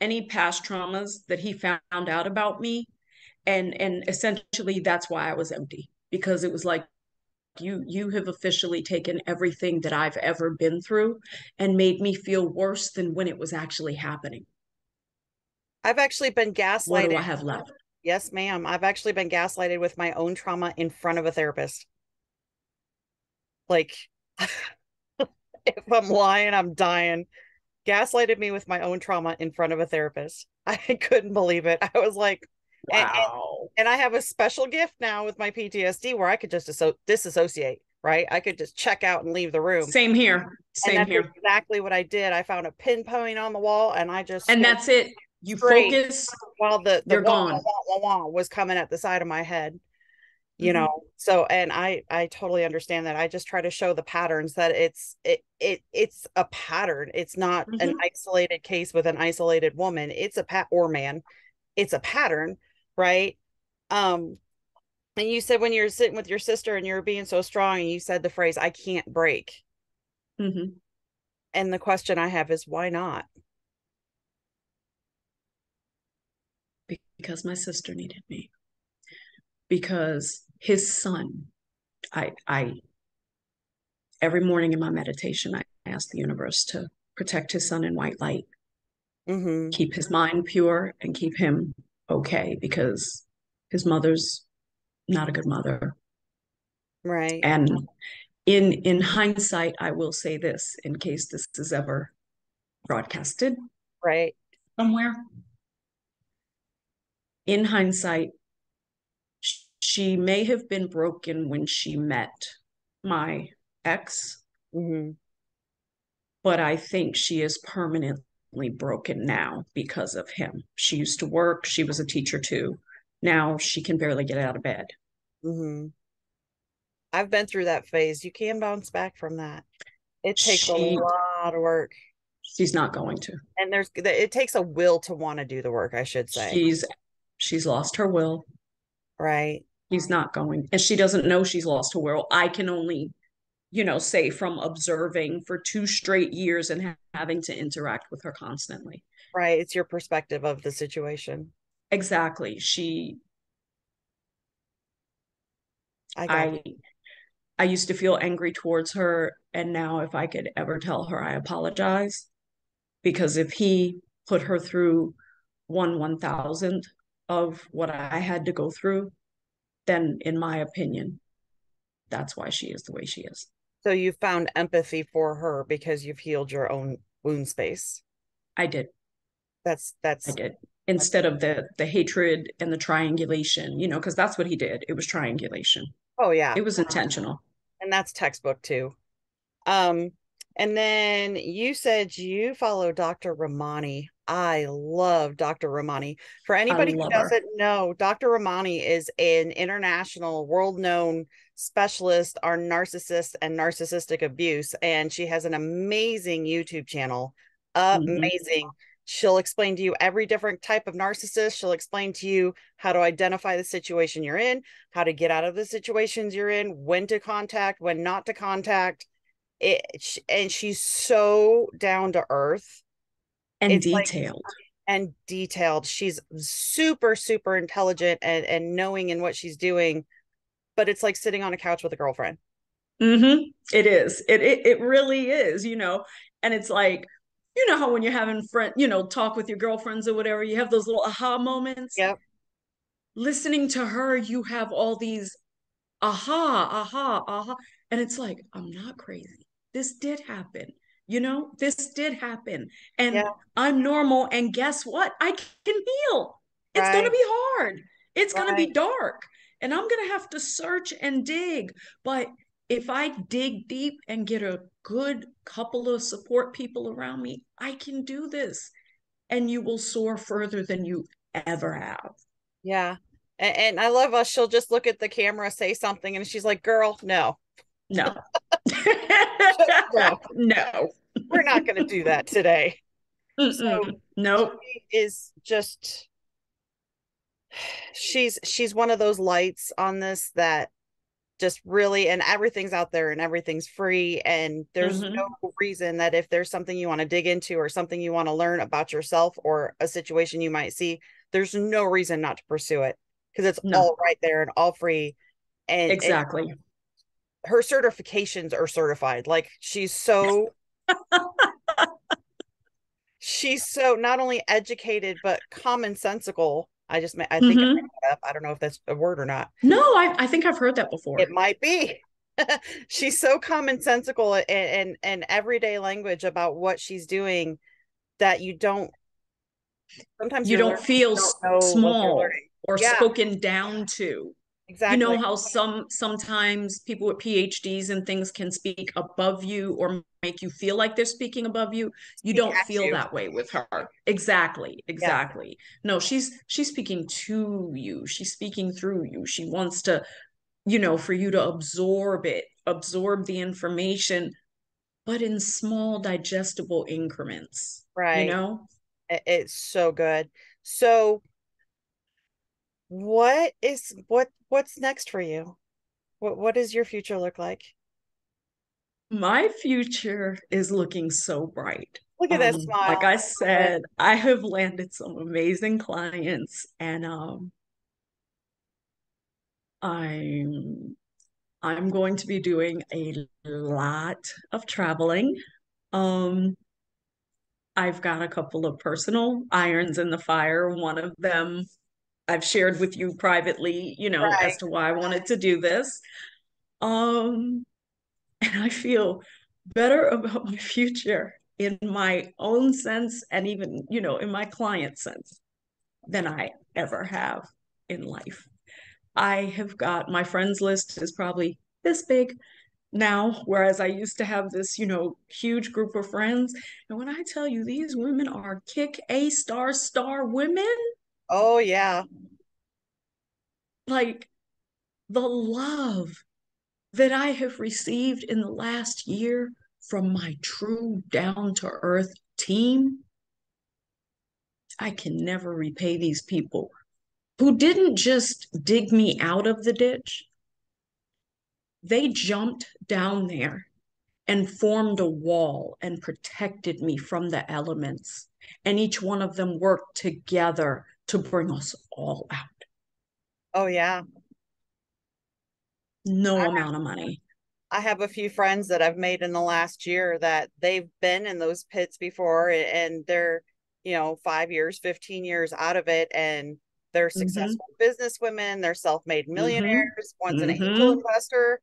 any past traumas that he found out about me, and essentially that's why I was empty, because it was like you have officially taken everything that I've ever been through and made me feel worse than when it was actually happening. I've actually been What do gaslighted. I have left? Yes, ma'am. I've actually been gaslighted with my own trauma in front of a therapist. Like, if I'm lying, I'm dying. Gaslighted me with my own trauma in front of a therapist. I couldn't believe it. I was like, Wow. and I have a special gift now with my PTSD where I could just disassociate, right? I could just check out and leave the room. Same here. And Same that's here. exactly what I did. I found a pin point on the wall and I just And stared that's it. You straight focus, while the you're wah, gone. wah, wah, wah, wah was coming at the side of my head. Mm-hmm. So, and I totally understand that. I just try to show the patterns, that it's a pattern. It's not an Mm-hmm. isolated case with an isolated woman. It's a or man. It's a pattern, right? um and you said when you're sitting with your sister and you're being so strong, and you said the phrase, I can't break. Mm-hmm. And the question I have is, why not? Because my sister needed me. Because his son I every morning in my meditation, I ask the universe to protect his son in white light, Mm-hmm. keep his mind pure, and keep him okay because his mother's not a good mother. Right. And in hindsight, I will say this in case this is ever broadcasted Right. somewhere. In hindsight, she may have been broken when she met my ex, Mm-hmm. but I think she is permanently broken now because of him. She used to work, she was a teacher too. Now she can barely get out of bed. Mm-hmm. I've been through that phase. You can bounce back from that. It takes a She lot of work. she's not going to. And it takes a will to want to do the work, I should say. She's she's lost her will. Right. He's not going. And she doesn't know she's lost her will. I can only, say from observing for 2 straight years and having to interact with her constantly. Right. It's your perspective of the situation. Exactly. She I got I I used to feel angry towards her, and now if I could ever tell her I apologize, because if he put her through 1/1000th of what I had to go through, then in my opinion, that's why she is the way she is. So you found empathy for her because you've healed your own wound space. I did. That's I that's did. Instead of the hatred and the triangulation, because that's what he did. It was triangulation. oh yeah. It was intentional. And that's textbook too. Um, and then you said you follow Dr. Ramani. I love Dr. Ramani. For I anybody who love her. doesn't know, Dr. Ramani is an international, world-known specialist on narcissists and narcissistic abuse, and she has an amazing YouTube channel. Mhm. Amazing. She'll explain to you every different type of narcissist. She'll explain to you how to identify the situation you're in, how to get out of the situations you're in, when to contact, when not to contact and she's so down to earth. And It's like detailed. and detailed. She's super, super intelligent and knowing in what she's doing, but it's like sitting on a couch with a girlfriend. It is. It really is, And it's like, how when you're having talk with your girlfriends or whatever, you have those little aha moments. Yep. Listening to her, you have all these aha. And it's like, I'm not crazy. This did happen. This did happen. Yeah. And I'm normal. And guess what? I can heal. It's going to Right. be hard. It's going to Right. be dark. And I'm going to have to search and dig. But if I dig deep and get a good couple of support people around me, I can do this. And you will soar further than you ever have. Yeah. And I love us. She'll just look at the camera, say something, and she's like, girl, no, No. just no. No. We're not going to do that today. So Nope. she is just she's one of those lights on this that just really and everything's out there and everything's free and there's Mm-hmm. no reason that if there's something you want to dig into or something you want to learn about yourself or a situation you might see, there's no reason not to pursue it because it's No, all right there and all free and exactly. her certifications are certified. Like she's so not only educated but commonsensical. I think I made Mm-hmm. that up. I don't know if that's a word or not. No, I think I've heard that It before. might be. She's so commonsensical and everyday language about what she's doing that you don't sometimes You you're don't learning feel you don't know what you're small learning. or Yeah, spoken down to. You exactly. know how sometimes people with PhDs and things can speak above you or make you feel like they're speaking above you. You Speak don't at feel you. that way with her. Exactly, Yeah, exactly. No, she's speaking to you. She's speaking through you. She wants to, for you to absorb it, absorb the information, but in small digestible increments, you right. know? It's so good. So what's next for you? What does your future look like? My future is looking so bright. Look at that Like smile. I Love it. said, I have landed some amazing clients and I'm I'm going to be doing a lot of traveling. Um, I've got a couple of personal irons in the fire. One of them I've shared with you privately, as Right. to why I wanted to do this. Um, and I feel better about my future in my own sense and even, in my client sense than I ever have in life. I have got my friends list is probably this big now, whereas I used to have this, huge group of friends. And when I tell you these women are kick A star women, Oh yeah. like the love that I have received in the last year from my true down to earth team, I can never repay these people who didn't just dig me out of the ditch. They jumped down there and formed a wall and protected me from the elements. And each one of them worked together to bring us all out. Oh yeah. No amount of money. I have a few friends that I've made in the last year that they've been in those pits before and they're, 5 years, 15 years out of it. And they're Mm-hmm. successful businesswomen, they're self-made Mm-hmm. millionaires, one's an angel Mm-hmm. investor.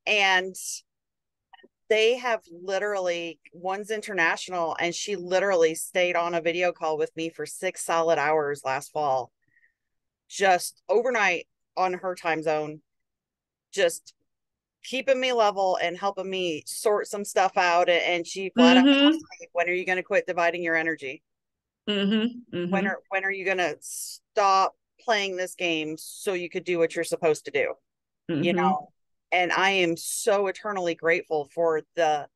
And they have literally, one's international, and she literally stayed on a video call with me for 6 solid hours last fall, just overnight on her time zone, just keeping me level and helping me sort some stuff out. And she flat out Mm-hmm. asked me, when are you going to quit dividing your energy? Mm-hmm. Mm-hmm. When are you going to stop playing this game so you could do what you're supposed to do? You Mm-hmm. know, and I am so eternally grateful for the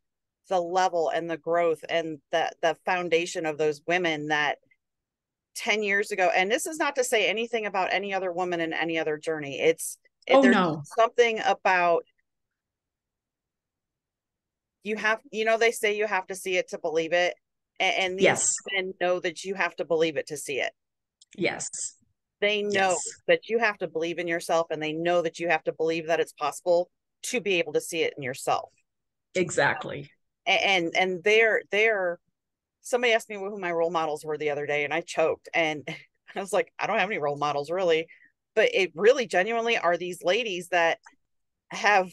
level and the growth and the foundation of those women that 10 years ago. And this is not to say anything about any other woman in any other journey. Oh There's no. something about, they say you have to see it to believe it. And these Yes. women know that you have to believe it to see it. Yes. They know Yes. that you have to believe in yourself, and they know that you have to believe that it's possible to be able to see it in yourself. Exactly. And they're somebody asked me who my role models were the other day, and I choked. And I was like, I don't have any role models really, but it really genuinely are these ladies that have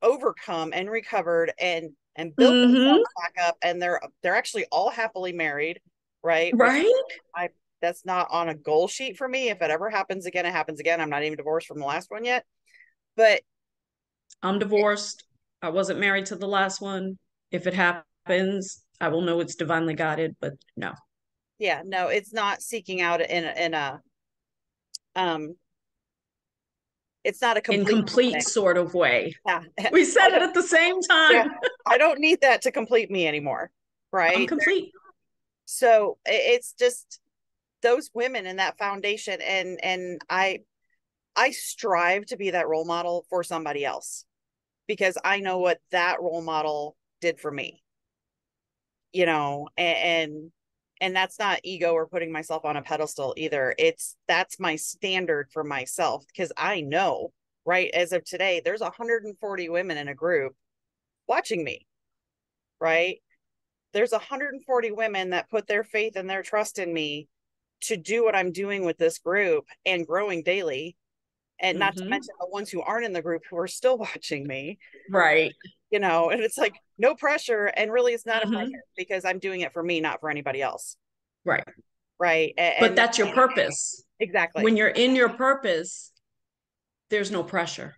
overcome and recovered and built Mm-hmm. themselves back up, and they're actually all happily married, right? Which Right? I that's not on a goal sheet for me. If it ever happens again, it happens again. I'm not even divorced from the last one yet, but I'm divorced. I wasn't married to the last one. If it happens, I will know it's divinely guided, but no. yeah, no, it's not seeking out in a um it's not a complete Incomplete thing. sort of way. Yeah. We I said it don't at the same yeah, time. I don't need that to complete me anymore. I'm Right. complete. So it's just those women and that foundation, and I strive to be that role model for somebody else because I know what that role model did for me, and that's not ego or putting myself on a pedestal either. That's my standard for myself because I know, right, as of today, there's 140 women in a group watching me, right? There's 140 women that put their faith and their trust in me to do what I'm doing with this group and growing daily. And not to Mm-hmm. mention the ones who aren't in the group who are still watching me, Right. and it's like no pressure. And really, it's not a pressure Mm-hmm. because I'm doing it for me, not for anybody else. Right. Right. But And that's your purpose. exactly. When you're in your purpose, there's no pressure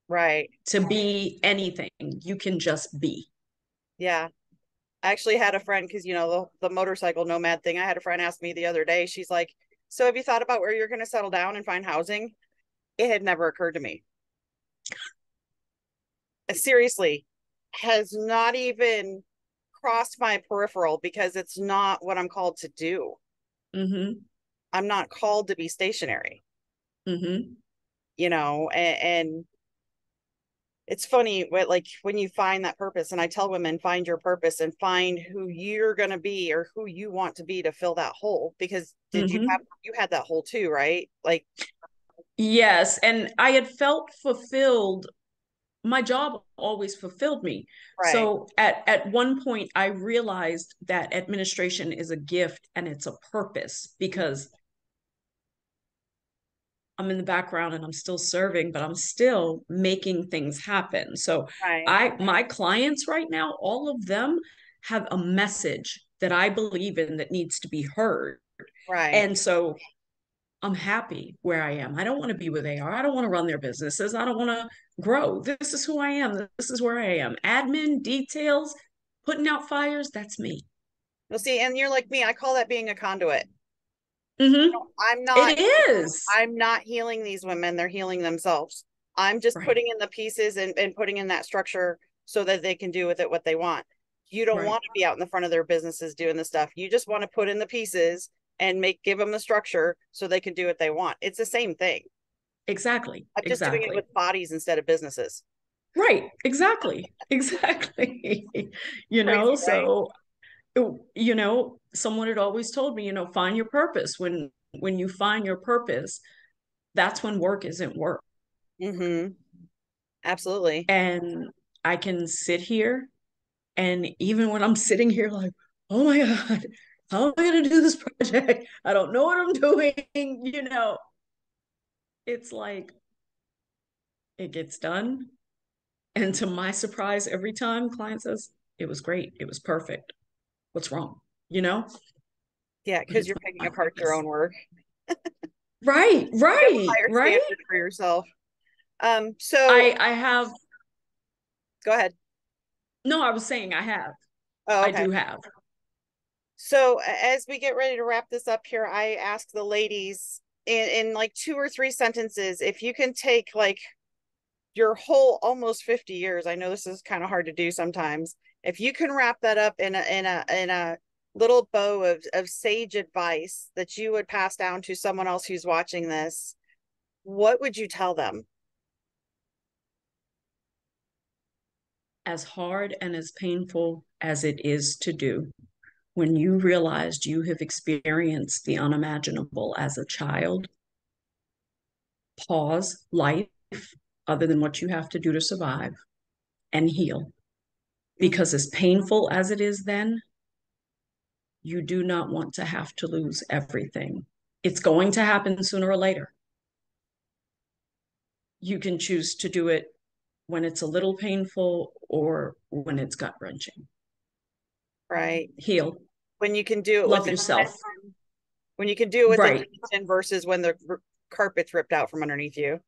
Right. to be anything. You can just be. Yeah. I actually had a friend because, the motorcycle nomad thing. I had a friend ask me the other day, she's like, so have you thought about where you're going to settle down and find housing? It had never occurred to me. Seriously, has not even crossed my peripheral because it's not what I'm called to do. Mm-hmm. I'm not called to be stationary, Mm-hmm. and it's funny like when you find that purpose, and I tell women, find your purpose and find who you're going to be or who you want to be to fill that hole, because Mm-hmm. you had that hole too, right? Like, Yes. And I had felt fulfilled my job always fulfilled me. Right. So at one point I realized that administration is a gift and it's a purpose, because I'm in the background and I'm still serving, but I'm still making things happen. So Right. my clients right now, all of them have a message that I believe in that needs to be heard. Right. And so I'm happy where I am. I don't want to be where they are. I don't want to run their businesses. I don't want to grow. This is who I am. This is where I am. Admin, details, putting out fires, that's me. Well, see, and you're like me. I call that being a conduit. Mm-hmm. I'm not It is. I'm not healing these women. They're healing themselves. I'm just Right, putting in the pieces and putting in that structure so that they can do with it what they want. You don't right. want to be out in the front of their businesses doing the stuff. You just want to put in the pieces and give them the structure so they can do what they want. It's the same thing. Exactly. I'm just doing it Exactly. with bodies instead of businesses. Right, exactly. Exactly. You know, Crazy, right? so someone had always told me, find your purpose. When you find your purpose, that's when work isn't work. Mm-hmm. Absolutely. And I can sit here, and even when I'm sitting here like, oh my God, how am I gonna do this project? I don't know what I'm doing, it's like it gets done. And to my surprise, every time client says, it was great, it was perfect. What's wrong? You know? Yeah, But because it's you're not picking my apart your purpose. own work. Right, You have a right, higher right. standard for yourself. So I have go ahead. no, I was saying I have. Oh, I okay. do have. So as we get ready to wrap this up here, I ask the ladies in like two or three sentences if you can take like your whole almost 50 years. I know this is kind of hard to do sometimes. If you can wrap that up in a little bow of sage advice that you would pass down to someone else who's watching this, what would you tell them? As hard and as painful as it is to do, when you realized you have experienced the unimaginable as a child, pause life, other than what you have to do to survive, and heal. Mm, Because as painful as it is, then you do not want to have to lose everything. It's going to happen sooner or later. You can choose to do it when it's a little painful or when it's gut wrenching. right. Heal, When you can do it with love yourself. intention, when you can do it with Right. intention versus when the carpet's ripped out from underneath you.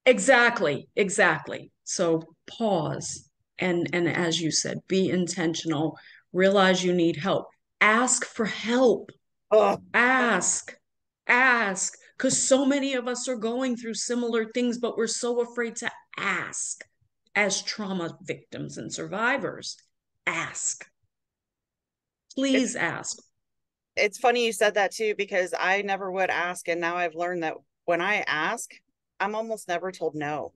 Exactly. Exactly. So pause, and as you said, be intentional. Realize you need help. Ask for help. Oh, Ask. Ask. Because so many of us are going through similar things, but we're so afraid to ask as trauma victims and survivors. Ask. it's Please ask. it's funny you said that too because I never would ask, and now I've learned that when I ask, I'm almost never told no.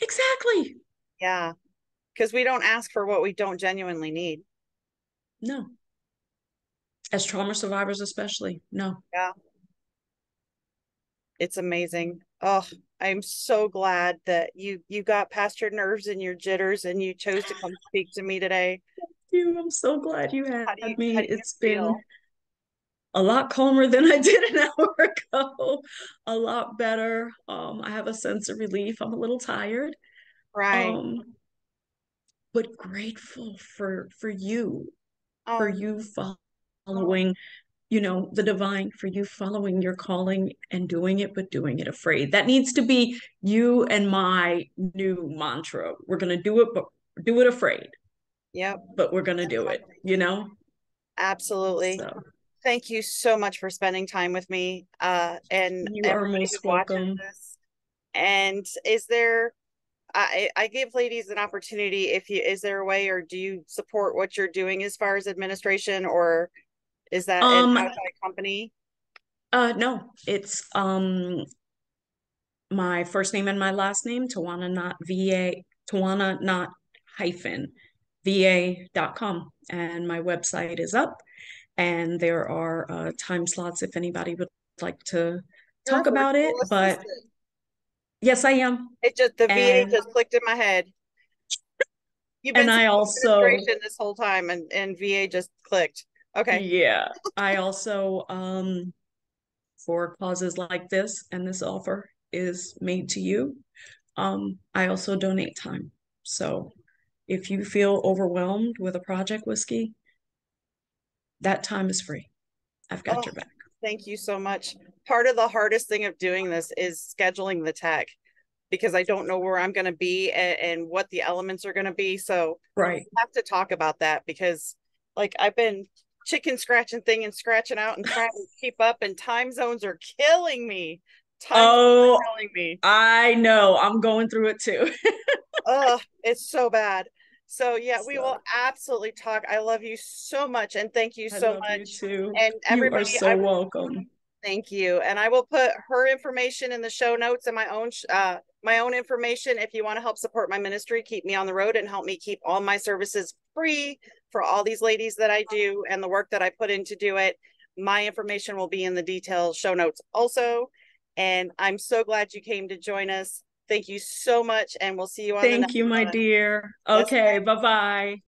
Exactly. Yeah, because we don't ask for what we don't genuinely need. No. As trauma survivors, especially. No. Yeah, it's amazing. Oh, I'm so glad that you got past your nerves and your jitters and you chose to come speak to me today. I'm so glad you How do you had how me. do you It's been feel? a lot calmer than I did an hour ago. A lot better. I have a sense of relief. I'm a little tired. Right. Um, but grateful for Oh, you following, the divine, for you following your calling and doing it, but doing it afraid. That needs to be you and my new mantra. We're gonna do it, but do it afraid, yep. but we're gonna do it. Absolutely. So Thank you so much for spending time with me, and you are everybody who most watches welcome. this. And is there, I give ladies an opportunity if you, is there a way or do you support what you're doing as far as administration or is that an Um, outside company? no, it's my first name and my last name, Tawana, not VA, Tawana, not hyphen VA.com. And my website is up, and there are time slots if anybody would like to You're a talk about it. virtual But assistant. Yes, I am. It just the VA And just clicked in my head. You've and been I saying also, administration this whole time, and VA just clicked. Okay. yeah, I also for causes like this, and this offer is made to you. I also donate time. So if you feel overwhelmed with a project, Whiskey, that time is free. I've got Oh, your back. thank you so much. Part of the hardest thing of doing this is scheduling the tech because I don't know where I'm going to be and what the elements are going to be. So Right. I have to talk about that because, like, I've been chicken scratching thing and scratching out and trying to keep up, and time zones are killing me. Time zones Oh, are killing me. I know. I'm going through it too. Oh, it's so bad. So yeah, we will So absolutely talk. I love you so much and thank you I so love you much. too. And You are everybody, so welcome. thank you. And I will put her information in the show notes and my own information. If you want to help support my ministry, keep me on the road and help me keep all my services free for all these ladies that I do and the work that I put in to do it. My information will be in the detailed show notes also. And I'm so glad you came to join us. Thank you so much, and we'll see you on the Thank next you, my one. dear. Yes, Okay, ma'am. bye-bye.